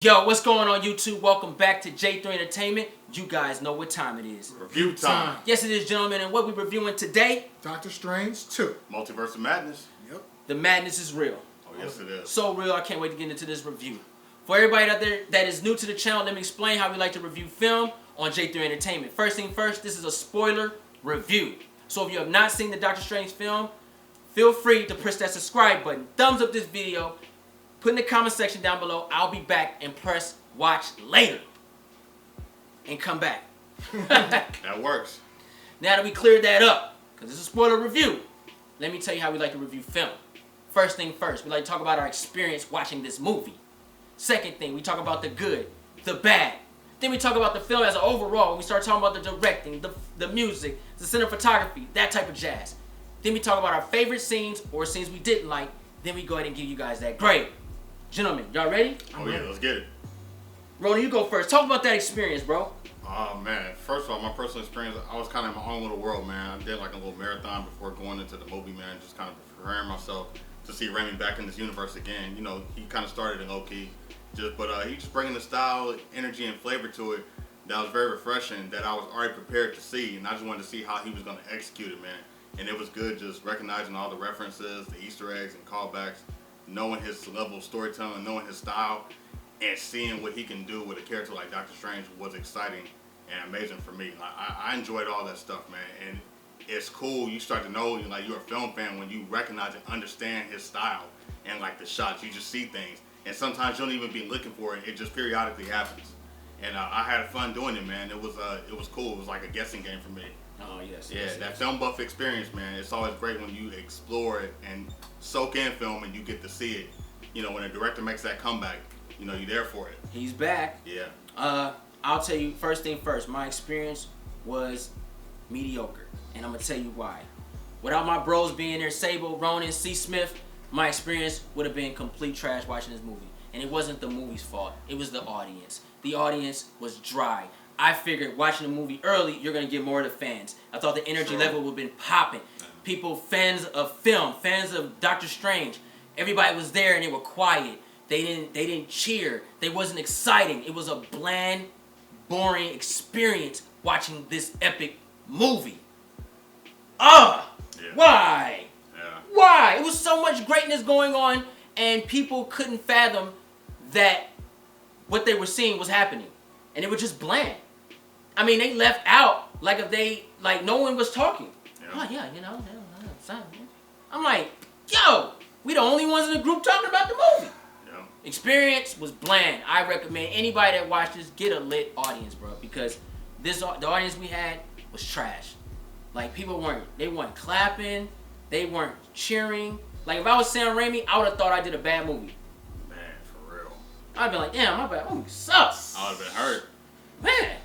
Yo, what's going on YouTube? Welcome back to J3 Entertainment. You guys know what time it is. Review time. Yes, it is, gentlemen. And what we're reviewing today? Doctor Strange 2. Multiverse of Madness. Yep. The madness is real. Oh, yes it is. So real, I can't wait to get into this review. For everybody out there that is new to the channel, let me explain how we like to review film on J3 Entertainment. First thing first, this is a spoiler review. So if you have not seen the Doctor Strange film, feel free to press that subscribe button. Thumbs up this video. Put in the comment section down below. I'll be back and press watch later. And come back. That works. Now that we cleared that up, because it's a spoiler review, let me tell you how we like to review film. First thing first, we like to talk about our experience watching this movie. Second thing, we talk about the good, the bad. Then we talk about the film as an overall. We start talking about the directing, the music, the cinematography, that type of jazz. Then we talk about our favorite scenes or scenes we didn't like. Then we go ahead and give you guys that grade. Gentlemen, y'all ready? Oh yeah, let's get it. Ronan, you go first. Talk about that experience, bro. Oh man, first of all, my personal experience, I was kind of in my own little world, man. I did like a little marathon before going into the movie, man. Just kind of preparing myself to see Raimi back in this universe again. You know, he kind of started in low-key, but he just bringing the style, energy, and flavor to it that was very refreshing, that I was already prepared to see, and I just wanted to see how he was going to execute it, man. And it was good just recognizing all the references, the Easter eggs, and callbacks, knowing his level of storytelling, knowing his style, and seeing what he can do with a character like Doctor Strange was exciting and amazing for me. I enjoyed all that stuff, man. And it's cool. You start to know, like, you're a film fan when you recognize and understand his style and like the shots. You just see things, and sometimes you don't even be looking for it. It just periodically happens. And I had fun doing it, man. It was cool. It was like a guessing game for me. Oh, yes. Yeah, yes, that yes. film buff experience, man. It's always great when you explore it and soak in film and you get to see it. You know, when a director makes that comeback, you know, you're there for it. He's back. Yeah. I'll tell you, first thing first, my experience was mediocre. And I'm going to tell you why. Without my bros being there, Sable, Ronan, C. Smith, my experience would have been complete trash watching this movie. And it wasn't the movie's fault. It was the audience. The audience was dry. I figured watching the movie early, you're going to get more of the fans. I thought the energy level would have been popping. People, fans of film, fans of Doctor Strange, everybody was there and they were quiet. They didn't cheer. They wasn't exciting. It was a bland, boring experience watching this epic movie. Yeah. Why? Yeah. Why? It was so much greatness going on and people couldn't fathom that what they were seeing was happening. And it was just bland. I mean, they left out like no one was talking. Yeah. Oh yeah, I'm like, yo, we the only ones in the group talking about the movie. Yeah. Experience was bland. I recommend anybody that watches get a lit audience, bro, because the audience we had was trash. Like, people weren't clapping, they weren't cheering. Like, if I was Sam Raimi, I would have thought I did a bad movie. Man, for real. I'd been like, damn, my bad movie sucks. I would have been hurt. Man.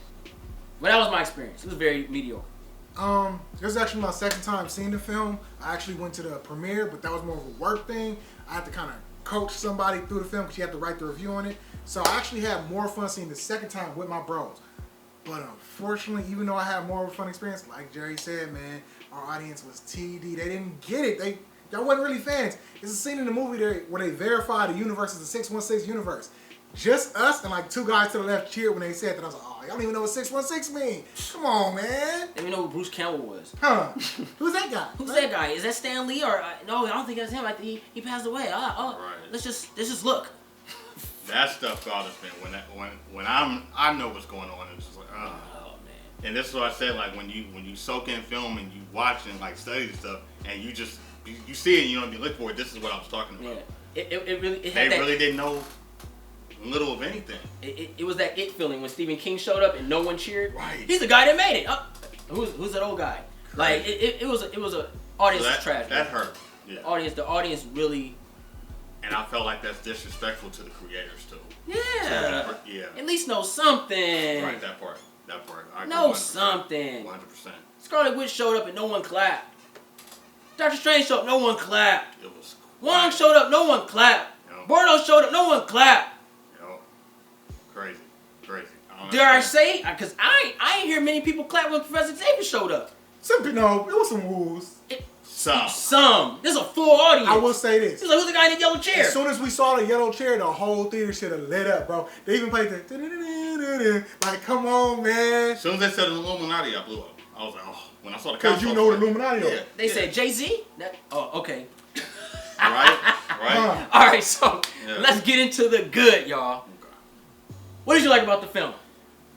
But that was my experience. It was very mediocre. This is actually my second time seeing the film. I actually went to the premiere, but that was more of a work thing. I had to kind of coach somebody through the film because you had to write the review on it. So I actually had more fun seeing the second time with my bros. But unfortunately, even though I had more of a fun experience, like Jerry said, man, our audience was TD. They didn't get it. Y'all wasn't really fans. There's a scene in the movie where they verify the universe is a 616 universe. Just us and like two guys to the left cheered when they said that. I was like, oh, y'all don't even know what 616 mean. Come on, man. They didn't know who Bruce Campbell was. Huh? Who's that guy? Who's that guy? Is that Stan Lee or no? I don't think that's him. I think he passed away. Right. Let's just look. That stuff bothers me when I know what's going on. It's just like, Oh man. And this is what I said. Like, when you soak in film and you watch and like study the stuff and you see it and you don't be looking for it. This is what I was talking about. Yeah. It really. They really didn't know little of anything. It was that it feeling when Stephen King showed up and no one cheered. Right. He's the guy that made it. Who's that old guy? Like it was a audience So was trash. That hurt. Yeah. The audience really. And I felt like that's disrespectful to the creators too. Yeah. Yeah. At least know something. Right. That part. I agree Know 100%. something. 100%. Scarlet Witch showed up and no one clapped. Doctor Strange showed up, no one clapped. It was. Wong showed up, no one clapped. Yep. Bordeaux showed up, no one clapped. Yo. Crazy. Dare I say? Because I ain't hear many people clap when Professor Xavier showed up. No, it was some woos. Some. There's a full audience. I will say this. He's like, who's the guy in the yellow chair? As soon as we saw the yellow chair, the whole theater should have lit up, bro. They even played the like, come on, man. As soon as they said Illuminati, I blew up. I was like, oh. When I saw the Because you know the Illuminati. Yeah. They said Jay-Z? Okay. Right. All right, so let's get into the good, y'all. Okay. What did you like about the film?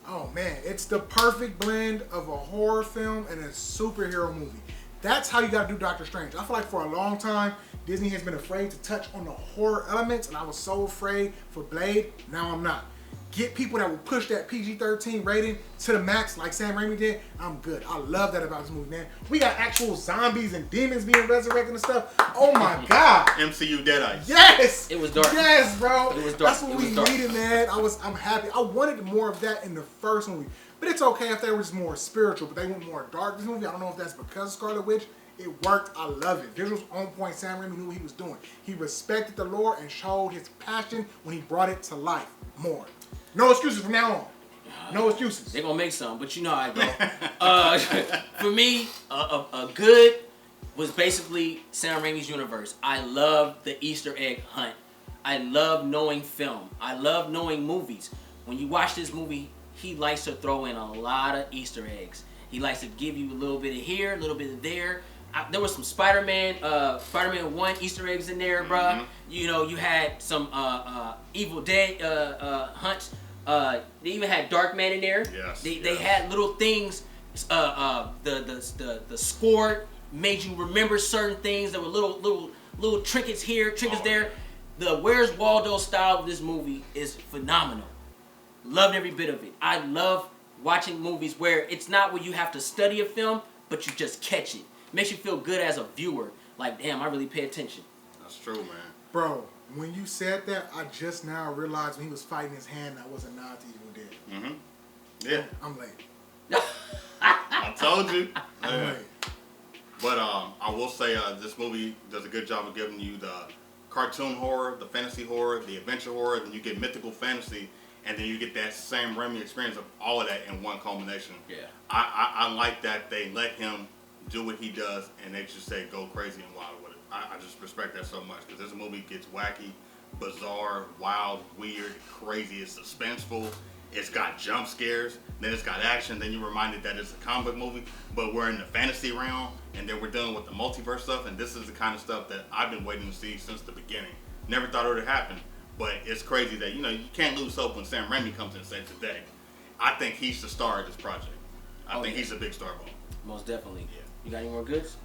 Oh, man. It's the perfect blend of a horror film and a superhero movie. That's how you got to do Doctor Strange. I feel like for a long time, Disney has been afraid to touch on the horror elements, and I was so afraid for Blade. Now I'm not. Get people that will push that PG-13 rating to the max like Sam Raimi did. I'm good. I love that about this movie, man. We got actual zombies and demons being resurrected and stuff. Oh my God. MCU Deadeye. Yes. It was dark. Yes, bro. It was dark. That's what we needed, man. I'm happy. I wanted more of that in the first movie. But it's okay if they were just more spiritual, but they went more dark this movie. I don't know if that's because of Scarlet Witch. It worked. I love it. Visuals on point. Sam Raimi knew what he was doing. He respected the lore and showed his passion when he brought it to life more. No excuses from now on. No excuses. They're gonna make some, but you know how I go. For me, a good was basically Sam Raimi's universe. I love the Easter egg hunt. I love knowing film. I love knowing movies. When you watch this movie, he likes to throw in a lot of Easter eggs. He likes to give you a little bit of here, a little bit of there. There was some Spider-Man 1 Easter eggs in there, bruh. You know, you had some Evil Dead hunts. They even had Darkman in there. Yes. They had little things. The score made you remember certain things. There were little trinkets here, trinkets there. The Where's Waldo style of this movie is phenomenal. Loved every bit of it. I love watching movies where it's not where you have to study a film, but you just catch it. Makes you feel good as a viewer. Like, damn, I really pay attention. That's true, man. Bro, when you said that, I just now realized when he was fighting his hand, that was a nod to Evil Dead. Yeah. I'm late. I told you. I'm late. But I will say this movie does a good job of giving you the cartoon horror, the fantasy horror, the adventure horror, then you get mythical fantasy, and then you get that Sam Raimi experience of all of that in one culmination. Yeah. I like that they let him do what he does, and they just say go crazy and wild with it. I just respect that so much, because this movie gets wacky, bizarre, wild, weird, crazy. It's suspenseful. It's got jump scares. Then it's got action. Then you're reminded that it's a comic book movie, but we're in the fantasy realm, and then we're dealing with the multiverse stuff, and this is the kind of stuff that I've been waiting to see since the beginning. Never thought it would happen, but it's crazy that, you know, you can't lose hope when Sam Raimi comes in and says today, I think he's the star of this project. I think he's a big star ball. Most definitely. Yeah. You got any more goods?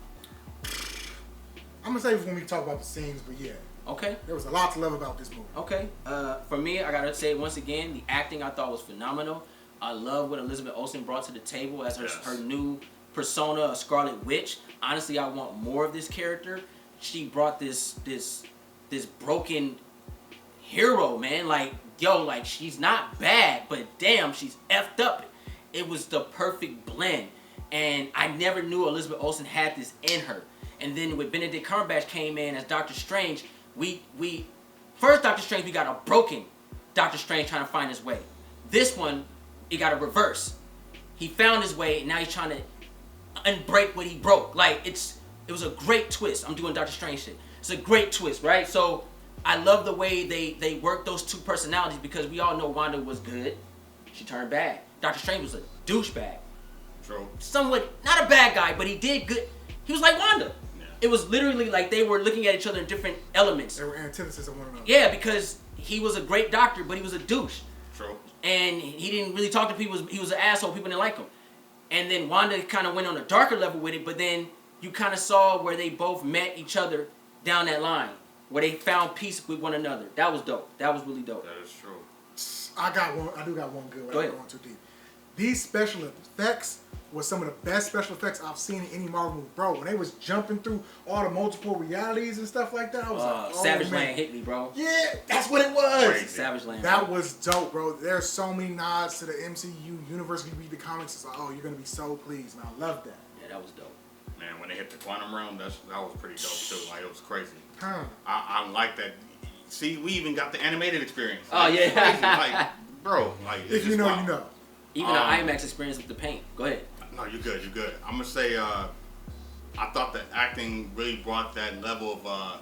I'm going to save it when we talk about the scenes, but yeah. Okay. There was a lot to love about this movie. Okay. For me, I gotta say once again, the acting I thought was phenomenal. I love what Elizabeth Olsen brought to the table as her new persona, a Scarlet Witch. Honestly, I want more of this character. She brought this broken hero, man. Like, yo, like she's not bad, but damn, she's effed up. It was the perfect blend, and I never knew Elizabeth Olsen had this in her. And then when Benedict Cumberbatch came in as Doctor Strange, we first Doctor Strange, we got a broken Doctor Strange trying to find his way. This one, it got a reverse. He found his way, and now he's trying to unbreak what he broke. Like, it was a great twist. I'm doing Doctor Strange shit. It's a great twist, right? So I love the way they worked those two personalities, because we all know Wanda was good. She turned bad. Doctor Strange was a douchebag. True. Somewhat, not a bad guy, but he did good. He was like Wanda. It was literally like they were looking at each other in different elements. They were antithesis of one another. Yeah, because he was a great doctor, but he was a douche. True. And he didn't really talk to people. He was an asshole. People didn't like him. And then Wanda kind of went on a darker level with it, but then you kind of saw where they both met each other down that line, where they found peace with one another. That was dope. That was really dope. That is true. I do got one good. Go ahead. Going too deep. These special effects was some of the best special effects I've seen in any Marvel movie. Bro, when they was jumping through all the multiple realities and stuff like that, I was like, oh, Savage man. Land hit me, bro. Yeah, that's what it was. Crazy. Savage Land. That was dope, bro. There's so many nods to the MCU universe. If you read the comics, it's like, oh, you're going to be so pleased, man. I love that. Yeah, that was dope. Man, when they hit the quantum realm, that was pretty dope too. Like, it was crazy. Huh. I like that. See, we even got the animated experience. Oh, yeah. It's crazy. Like, bro, like, it's If you just know, wild. you know. Even the IMAX experience with the paint. Go ahead. No, you're good. I'm gonna say I thought the acting really brought that level of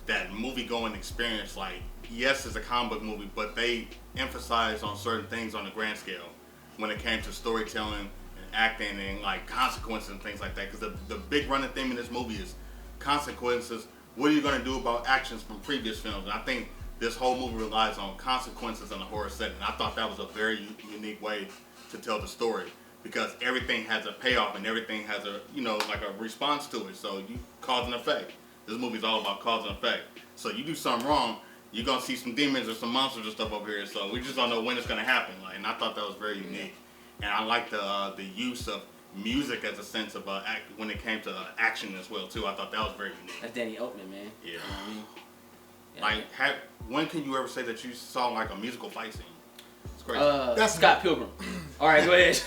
that movie-going experience. Like, yes, it's a comic book movie, but they emphasized on certain things on the grand scale when it came to storytelling and acting and like consequences and things like that. Because the big running theme in this movie is consequences. What are you going to do about actions from previous films? And I think this whole movie relies on consequences in a horror setting. I thought that was a very unique way to tell the story, because everything has a payoff and everything has a, you know, like a response to it. So you cause and effect. This movie's all about cause and effect. So you do something wrong, you're gonna see some demons or some monsters or stuff over here. So we just don't know when it's gonna happen. Like, and I thought that was very unique. And I like the use of music as a sense of when it came to action as well too. I thought that was very unique. That's Danny Elfman, man. Yeah. You know what I mean? Yeah. Like, when can you ever say that you saw like a musical fight scene? It's crazy. That's Scott Pilgrim. All right, go ahead.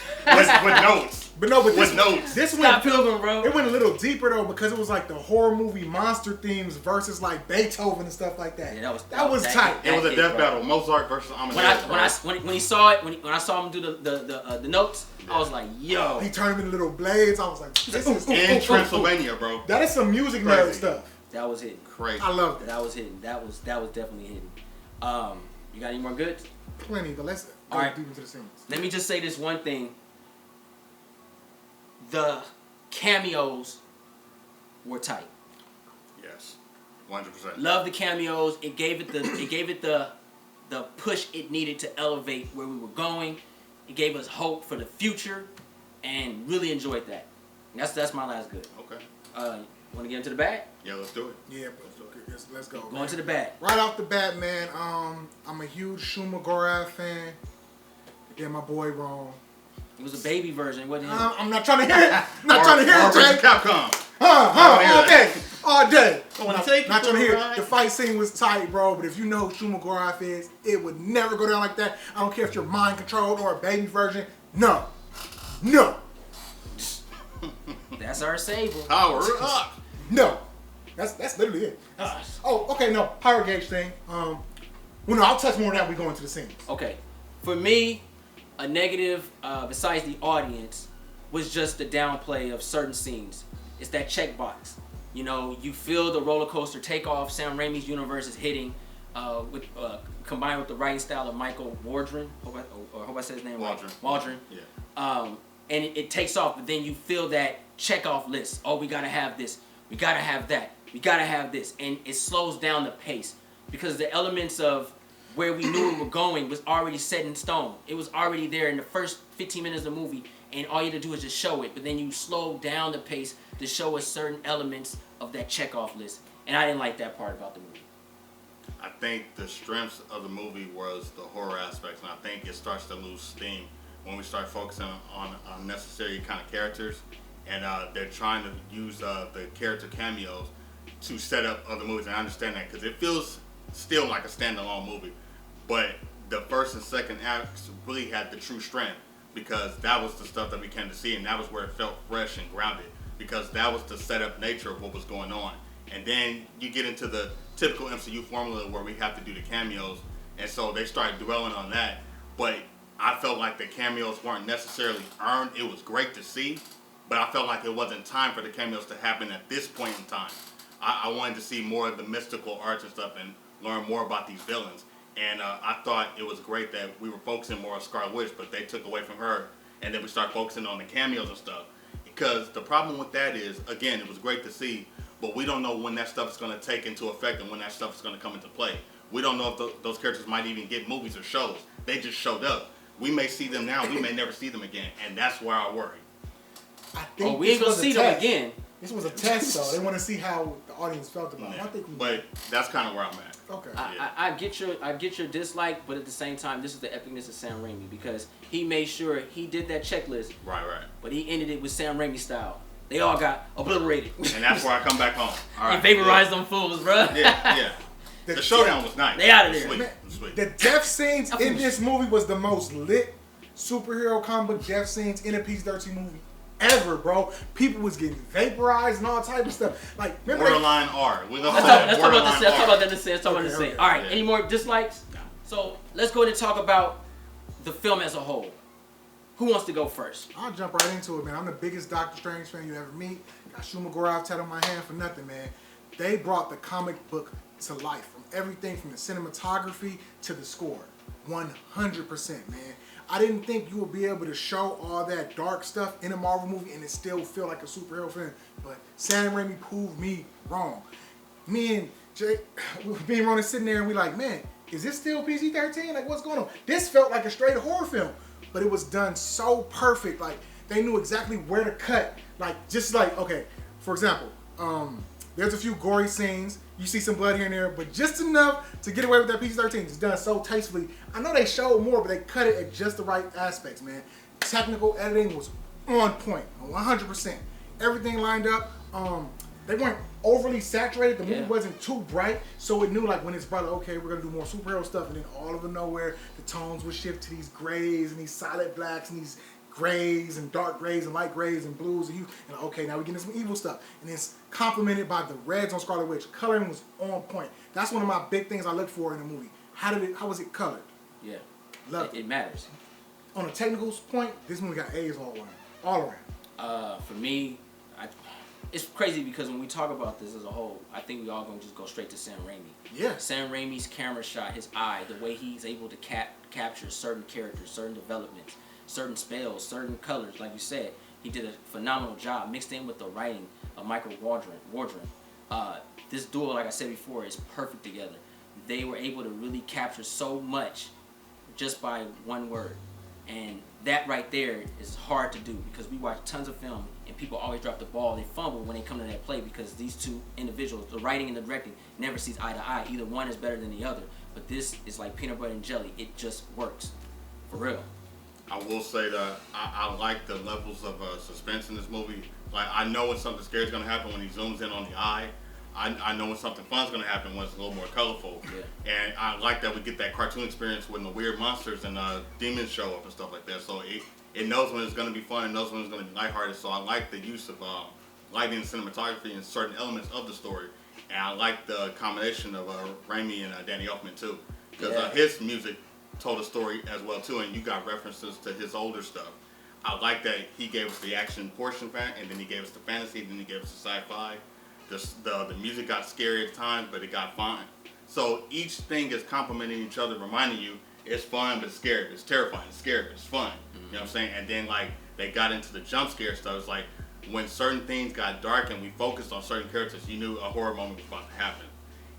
with notes. But no, but with notes. This Scott went, Pilgrim, bro. It went a little deeper though, because it was like the horror movie monster themes versus like Beethoven and stuff like that. Yeah, that was tight. It was a death battle. Mozart versus Amadeus. When he saw it, when I saw him do the notes, I was like, yo. He turned them into little blades. I was like, this is in Transylvania, bro. That is some music nerd stuff. That was hidden. Crazy. I loved it. That was hidden. That was definitely hidden. You got any more goods? Plenty, but let's go deep into the scenes. Let me just say this one thing. The cameos were tight. Yes, 100%. Love the cameos. It gave it the push it needed to elevate where we were going. It gave us hope for the future, and really enjoyed that. That's my last good. Okay. Want to get into the bag? Yeah, let's do it. Yeah, let's go. Going to the bag. Right off the bat, man. I'm a huge Shuma Gorath fan. Again, my boy wrong. It was a baby version, wasn't it? I'm not trying to hear it. I'm not trying to hear it, Jay. Capcom. All day. Not trying to hear it. The fight scene was tight, bro. But if you know who Shuma Gorath is, it would never go down like that. I don't care if you're mind controlled or a baby version. No. That's our sable. Power up. No. That's literally it. Oh, okay, no. Power gauge thing. Well, no, I'll touch more on that when we go into the scenes. Okay. For me, a negative, besides the audience, was just the downplay of certain scenes. It's that checkbox. You know, you feel the roller coaster take off. Sam Raimi's universe is hitting, combined with the writing style of Michael Waldron. Hope I said his name right. Waldron. Yeah. And it takes off, but then you feel that check-off list. Oh, we gotta have this. We gotta have that. We gotta have this. And it slows down the pace, because the elements of where we knew we were going was already set in stone. It was already there in the first 15 minutes of the movie, and all you had to do is just show it. But then you slow down the pace to show us certain elements of that check-off list. And I didn't like that part about the movie. I think the strengths of the movie was the horror aspects, and I think it starts to lose steam when we start focusing on unnecessary kind of characters, and they're trying to use the character cameos to set up other movies. And I understand that, because it feels still like a standalone movie, but the first and second acts really had the true strength, because that was the stuff that we came to see, and that was where it felt fresh and grounded, because that was the setup nature of what was going on. And then you get into the typical MCU formula where we have to do the cameos, and so they started dwelling on that. But I felt like the cameos weren't necessarily earned. It was great to see, but I felt like it wasn't time for the cameos to happen at this point in time. I wanted to see more of the mystical arts and stuff and learn more about these villains. And I thought it was great that we were focusing more on Scarlet Witch, but they took away from her, and then we started focusing on the cameos and stuff. Because the problem with that is, again, it was great to see, but we don't know when that stuff is going to take into effect and when that stuff is going to come into play. We don't know if those characters might even get movies or shows. They just showed up. We may see them now, we may never see them again, and that's where I worry. I think we ain't gonna see them again. This was a test, though. They want to see how the audience felt about it. But that's kind of where I'm at. Okay. I get your dislike, but at the same time, this is the epicness of Sam Raimi, because he made sure he did that checklist. Right. But he ended it with Sam Raimi style. They all got obliterated. And that's where I come back home. All right. He vaporized them fools, bro. Yeah. The showdown was nice. They out of there. Sweet. The death scenes in this movie was the most lit superhero comic book death scenes in a PG-13 movie ever, bro. People was getting vaporized and all type of stuff. Like, remember borderline R. Let's talk about this. Okay. All right, any more dislikes? No. So let's go ahead and talk about the film as a whole. Who wants to go first? I'll jump right into it, man. I'm the biggest Doctor Strange fan you ever meet. Got Shumagora tattooed on my hand for nothing, man. They brought the comic book to life, from everything from the cinematography to the score. 100%, man. I didn't think you would be able to show all that dark stuff in a Marvel movie and it still feel like a superhero film. But Sam Raimi proved me wrong. Me and Jay, me and Ronan sitting there and we like, man, is this still PG-13? Like, what's going on? This felt like a straight horror film, but it was done so perfect. Like, they knew exactly where to cut. Like, just like, okay, for example, there's a few gory scenes. You see some blood here and there, but just enough to get away with that PG-13. It's done so tastefully. I know they showed more, but they cut it at just the right aspects, man. Technical editing was on point, 100%. Everything lined up. They weren't overly saturated. The movie wasn't too bright, so it knew like when it's bright, okay, we're gonna do more superhero stuff, and then all of nowhere, the tones would shift to these grays and these solid blacks and these grays and dark grays and light grays and blues and okay, now we're getting some evil stuff, and it's complemented by the reds on Scarlet Witch. Coloring was on point. That's one of my big things I look for in a movie. How was it colored? Yeah, Love it matters. On a technical point, this movie got A's all around. For me, it's crazy because when we talk about this as a whole, I think we all gonna just go straight to Sam Raimi. Yeah. Sam Raimi's camera shot, his eye, the way he's able to capture certain characters, certain developments, certain spells, certain colors. Like you said, he did a phenomenal job mixed in with the writing of Michael Wardron. This duo, like I said before, is perfect together. They were able to really capture so much just by one word. And that right there is hard to do because we watch tons of film and people always drop the ball. They fumble when they come to that play because these two individuals, the writing and the directing, never sees eye to eye. Either one is better than the other. But this is like peanut butter and jelly. It just works. For real. I will say that I like the levels of suspense in this movie. Like, I know when something scary is going to happen when he zooms in on the eye. I know when something fun is going to happen when it's a little more colorful. Yeah. And I like that we get that cartoon experience when the weird monsters and demons show up and stuff like that. So it knows when it's going to be fun. It knows when it's going to be lighthearted. So I like the use of lighting and cinematography and certain elements of the story. And I like the combination of Raimi and Danny Elfman too. Because his music told a story as well too. And you got references to his older stuff. I like that he gave us the action portion, and then he gave us the fantasy, and then he gave us the sci-fi. The music got scary at times, but it got fun. So each thing is complementing each other, reminding you it's fun, but it's scary. It's terrifying. It's scary, but it's fun. You know what I'm saying? And then like they got into the jump scare stuff. It's like when certain things got dark and we focused on certain characters, you knew a horror moment was about to happen.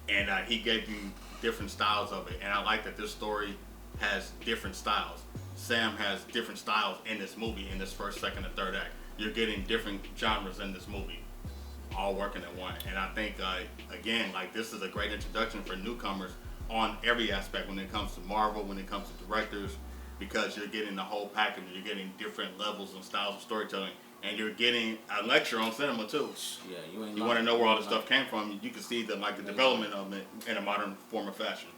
And he gave you different styles of it. And I like that this story has different styles. Sam has different styles in this movie, in this first, second, and third act. You're getting different genres in this movie, all working at one. And I think, again, like this is a great introduction for newcomers on every aspect when it comes to Marvel, when it comes to directors, because you're getting the whole package. You're getting different levels and styles of storytelling, and you're getting a lecture on cinema too. Yeah, you want to know where all this stuff came from. You can see the development of it in a modern form of fashion.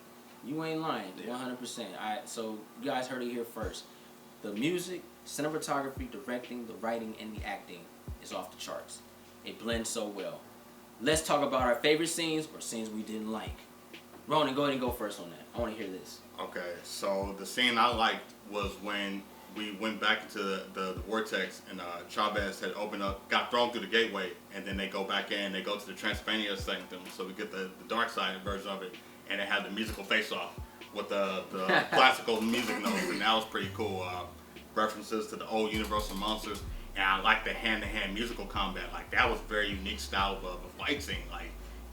You ain't lying, 100%. So you guys heard it here first. The music, cinematography, directing, the writing, and the acting is off the charts. It blends so well. Let's talk about our favorite scenes or scenes we didn't like. Ronan, go ahead and go first on that. I want to hear this. Okay, so the scene I liked was when we went back into the vortex and Chavez had opened up, got thrown through the gateway, and then they go back in, they go to the Transylvania Sanctum, so we get the dark side version of it, and it had the musical face-off with the classical music notes, and that was pretty cool. References to the old Universal monsters, and I like the hand-to-hand musical combat. Like that was a very unique style of a fight scene. Like,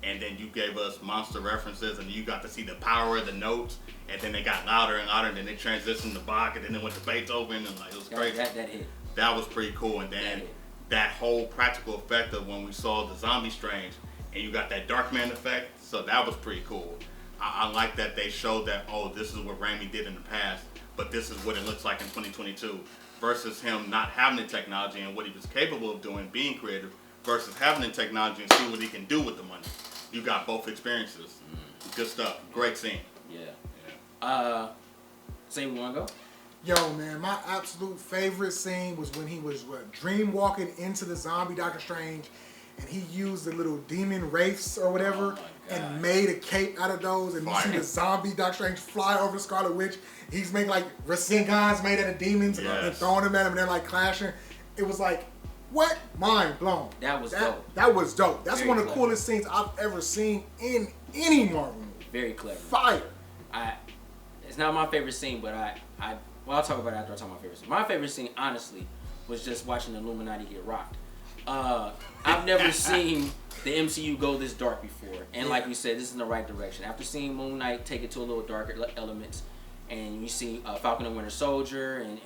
and then you gave us monster references, and you got to see the power of the notes, and then they got louder and louder, and then they transitioned to Bach, and then it went to Beethoven, and like it was crazy. That hit. That was pretty cool, and then that whole practical effect of when we saw the Zombie Strange, and you got that Darkman effect, so that was pretty cool. I like that they showed that, oh, this is what Raimi did in the past, but this is what it looks like in 2022, versus him not having the technology and what he was capable of doing, being creative, versus having the technology and see what he can do with the money. You got both experiences. Good stuff. Great scene. Yeah. Say we want to go? Yo, man, my absolute favorite scene was when he was dream walking into the zombie Doctor Strange, and he used the little demon wraiths or whatever and made a cape out of those. And you see the zombie Doctor Strange fly over the Scarlet Witch. He's making like Rasengans made out of demons and throwing them at him, and they're like clashing. It was like, what? Mind blown. That was dope. That was dope. That's Very one of the clever. coolest scenes I've ever seen in any Marvel movie. Very clever. Fire. It's not my favorite scene, but well, I'll talk about it after I talk about my favorite scene. My favorite scene, honestly, was just watching the Illuminati get rocked. I've never seen the MCU go this dark before, and like we said, this is in the right direction. After seeing Moon Knight take it to a little darker elements, and you see Falcon and Winter Soldier, and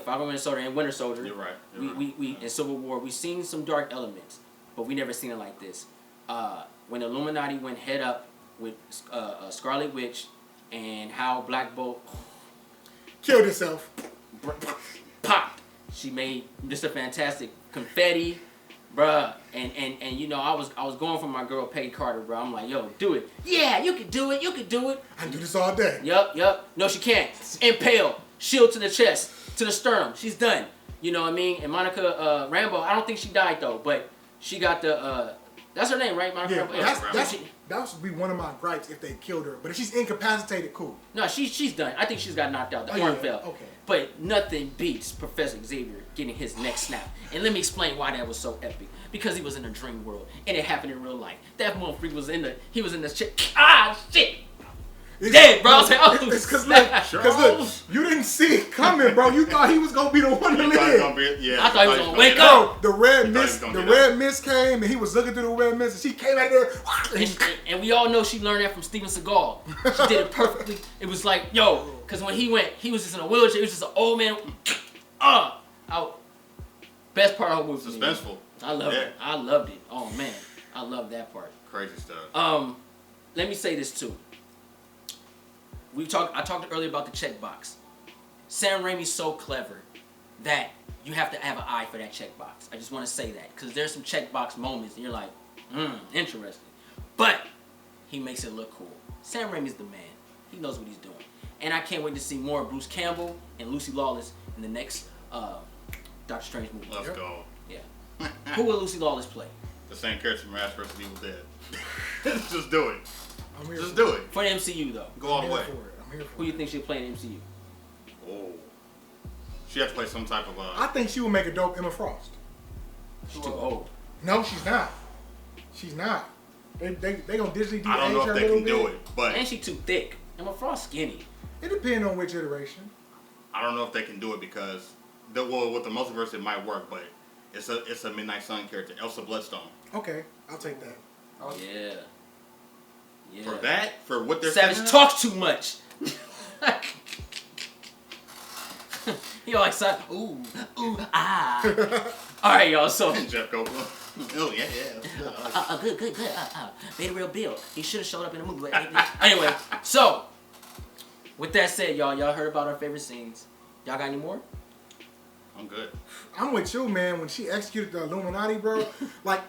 Falcon, Winter Soldier, and Winter Soldier. You're right. We in Civil War, we've seen some dark elements, but we never seen it like this. When the Illuminati went head up with Scarlet Witch, and how Black Bolt killed herself. Popped. She made Mr. Fantastic confetti, bruh. And you know, I was going for my girl Peggy Carter, bro. I'm like, yo, do it. Yeah, you can do it. You can do it. I can do this all day. Yup. No, she can't. Impale. Shield to the chest, to the sternum. She's done. You know what I mean? And Monica Rambeau, I don't think she died though, but she got the that's her name, right? Monica Rambeau. That would be one of my gripes if they killed her. But if she's incapacitated, cool. No, she's done. I think she's got knocked out. The arm fell. Okay. But nothing beats Professor Xavier getting his neck snapped. And let me explain why that was so epic. Because he was in a dream world, and it happened in real life. That motherfucker was in the shit. Ah, shit. Dead, bro. I was like, oh, it's because look, you didn't see it coming, bro. You thought he was gonna be the one to live. I thought he was gonna wake up. Bro, the red mist came, and he was looking through the red mist, and she came out there. And we all know she learned that from Steven Seagal. She did it perfectly. It was like, yo, because when he was just in a wheelchair. He was just an old man. Out. Best part of the whole movie. Suspenseful. I loved it. I loved it. Oh man, I love that part. Crazy stuff. Let me say this too. I talked earlier about the checkbox. Sam Raimi's so clever that you have to have an eye for that checkbox. I just want to say that because there's some checkbox moments and you're like, interesting. But he makes it look cool. Sam Raimi's the man. He knows what he's doing. And I can't wait to see more of Bruce Campbell and Lucy Lawless in the next Doctor Strange movie. Let's go. Yeah. Who will Lucy Lawless play? The same character from Ash vs. Evil Dead. Just do it. Just do it. For the MCU though. Go all the way. I'm here for Who do you think she'll play in the MCU? Oh. She has to play some type of I think she would make a dope Emma Frost. She's too old. No, she's not. She's not. They gonna digitally de-age her a little bit. I don't know if they can do it, but And she's too thick. Emma Frost skinny. It depends on which iteration. I don't know if they can do it because with the multiverse it might work, but it's a Midnight Sun character, Elsa Bloodstone. Okay, I'll take that. Yeah. For that, for what they're Savage saying, talks too much. He always like, ooh, ah. All right, y'all. So Jeff Goldblum. Oh yeah. Good. Made a real bill. He should have showed up in the movie. Anyway, so with that said, y'all heard about our favorite scenes. Y'all got any more? I'm good. I'm with you, man. When she executed the Illuminati, bro, like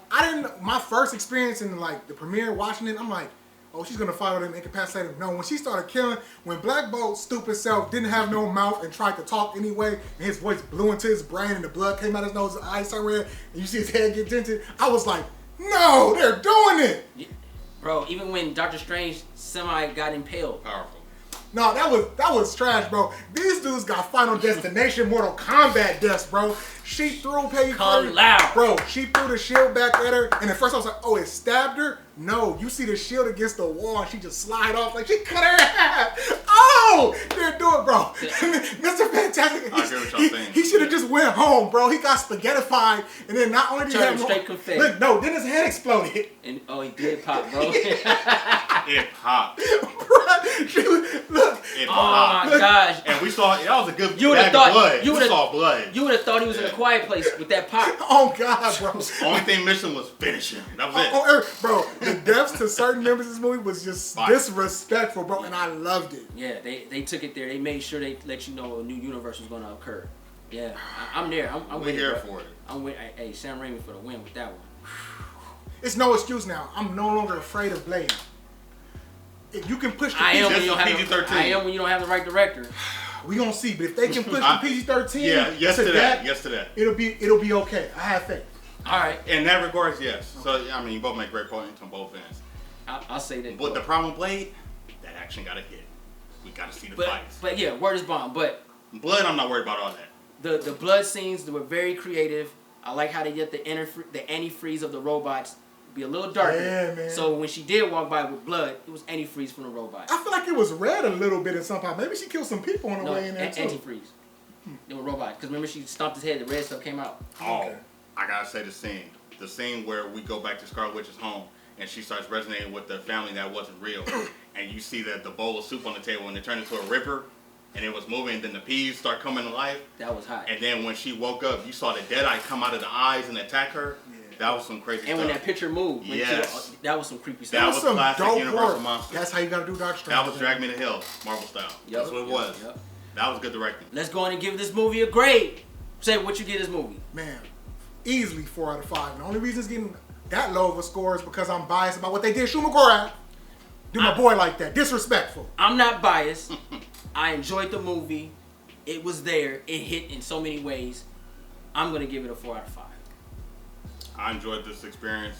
my first experience in like the premiere watching it, I'm like, oh, she's gonna follow them incapacitated. No, when she started killing, when Black Bolt's stupid self didn't have no mouth and tried to talk anyway, and his voice blew into his brain and the blood came out his nose, his eyes started red, and you see his head get dented, I was like, no, they're doing it. Yeah. Bro, even when Doctor Strange semi got impaled. Powerful. No, that was trash, bro. These dudes got Final Destination Mortal Kombat deaths, bro. She threw Peggy Carter. Loud. Bro, she threw the shield back at her, and at first I was like, oh, it stabbed her? No, you see the shield against the wall, and she just slide off like she cut her in half. Oh, they're doing, bro. Mr. Fantastic. I get what y'all saying. He should have just went home, bro. He got spaghettified, and then not only did he have straight confetti. Look, no, then his head exploded. And he did pop, bro. It popped. Look. It Oh popped. my gosh. And we saw that was a good You would've bag thought- of blood. you We would've- saw blood. You would have thought he was in a quiet place with that pop. Oh God, bro. Only thing missing was finish him. That was it. Bro, the deaths to certain members of this movie was just Fire. disrespectful, bro, and I loved it. Yeah, they took it there. They made sure they let you know a new universe was going to occur. Yeah, I'm there. I'm We're with here it, bro. for it. I'm with. Hey, Sam Raimi for the win with that one. It's no excuse now. I'm no longer afraid of Blade. If you can push the I am PG, when you don't have PG-13. I am when you don't have the right director. we gonna see. But if they can push the PG-13, Yeah, yes to that. Yes to that. It'll be okay. I have faith. All right. In that regards, yes. So I mean, you both make great points on both ends. I'll say that. But the problem with Blade, that action got to hit. We got to see the fights. But yeah, word is bond. But Blood, I'm not worried about all that. The blood scenes were very creative. I like how they get the antifreeze of the robots be a little darker. Yeah, man. So when she did walk by with blood, it was antifreeze from the robot. I feel like it was red a little bit in some part. Maybe she killed some people on the way in there too. Antifreeze. They were robots. Because remember she stomped his head, the red stuff came out. Oh, Okay. I gotta say the scene. The scene where we go back to Scarlet Witch's home and she starts resonating with the family that wasn't real. And you see that the bowl of soup on the table and it turned into a river and it was moving and then the peas start coming to life. That was hot. And then when she woke up, you saw the dead eye come out of the eyes and attack her. Yeah. That was some crazy stuff. And when that picture moved, Yes. that was some creepy That stuff. was some classic dope Universal work. Monsters. That's how you gotta do Doctor Strange. That was Drag Me to Hell, Marvel style. Yep, That's what it yep, was. yep. That was good directing. Let's go in and give this movie a grade. Say what you give this movie. Man, easily 4 out of 5. And the only reason it's getting that low of a score is because I'm biased about what they did. Shuma Gorath. Do my boy like that. Disrespectful. I'm not biased. I enjoyed the movie. It was there. It hit in so many ways. I'm gonna give it a 4 out of 5. I enjoyed this experience.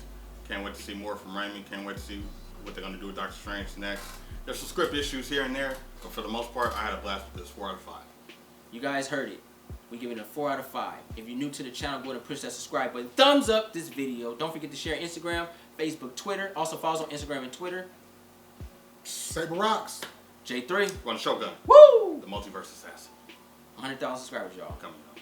Can't wait to see more from Raimi. Can't wait to see what they're gonna do with Doctor Strange next. There's some script issues here and there, but for the most part, I had a blast with this. 4 out of 5. You guys heard it. We give it a 4 out of 5. If you're new to the channel, go ahead and push that subscribe button. Thumbs up this video. Don't forget to share Instagram, Facebook, Twitter. Also follow us on Instagram and Twitter. Saber rocks. J3. Run Shogun. Woo! The Multiverse Assassin. 100,000 subscribers, y'all. Coming up.